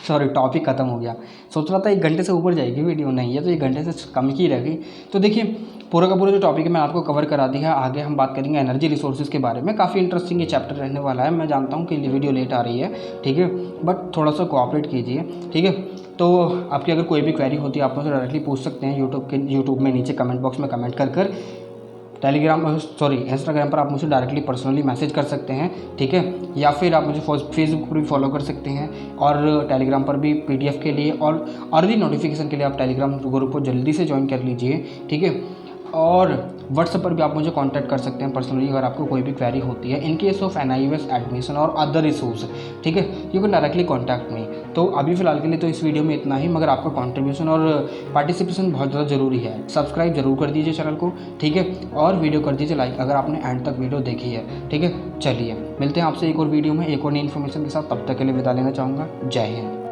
सॉरी टॉपिक ख़त्म हो गया। सोच रहा था 1 घंटे से ऊपर जाएगी वीडियो, नहीं है तो 1 घंटे से कम की रहेगी। तो देखिए पूरा का पूरा जो टॉपिक है मैं आपको कवर करा दिया है। आगे हम बात करेंगे एनर्जी रिसोर्सेज के बारे में, काफ़ी इंटरेस्टिंग ये चैप्टर रहने वाला है। मैं जानता हूँ कि वीडियो लेट आ रही है, ठीक है, बट थोड़ा सा कोऑपरेट कीजिए, ठीक है। तो आपकी अगर कोई भी क्वेरी होती है आप मुझसे डायरेक्टली पूछ सकते हैं यूट्यूब में नीचे कमेंट बॉक्स में कमेंट कर इंस्टाग्राम पर आप मुझे डायरेक्टली पर्सनली मैसेज कर सकते हैं, ठीक है, या फिर आप मुझे फेसबुक पर भी फॉलो कर सकते हैं, और टेलीग्राम पर भी PDF के लिए और अर्ली नोटिफिकेशन के लिए आप टेलीग्राम ग्रुप को जल्दी से ज्वाइन कर लीजिए, ठीक है। और व्हाट्सएप पर भी आप मुझे कांटेक्ट कर सकते हैं पर्सनली अगर आपको कोई भी क्वेरी होती है in case of NIOS admission और अदर इशूज़, ठीक है, you can directly contact me. तो अभी फ़िलहाल के लिए तो इस वीडियो में इतना ही, मगर आपका कंट्रीब्यूशन और पार्टिसिपेशन बहुत ज़्यादा ज़रूरी है। सब्सक्राइब जरूर कर दीजिए चैनल को, ठीक है, और वीडियो कर दीजिए लाइक अगर आपने एंड तक वीडियो देखी है, ठीक है। चलिए मिलते हैं आपसे एक और वीडियो में एक और नई इन्फॉर्मेशन के साथ, तब तक के लिए विदा लेना चाहूँगा। जय हिंद।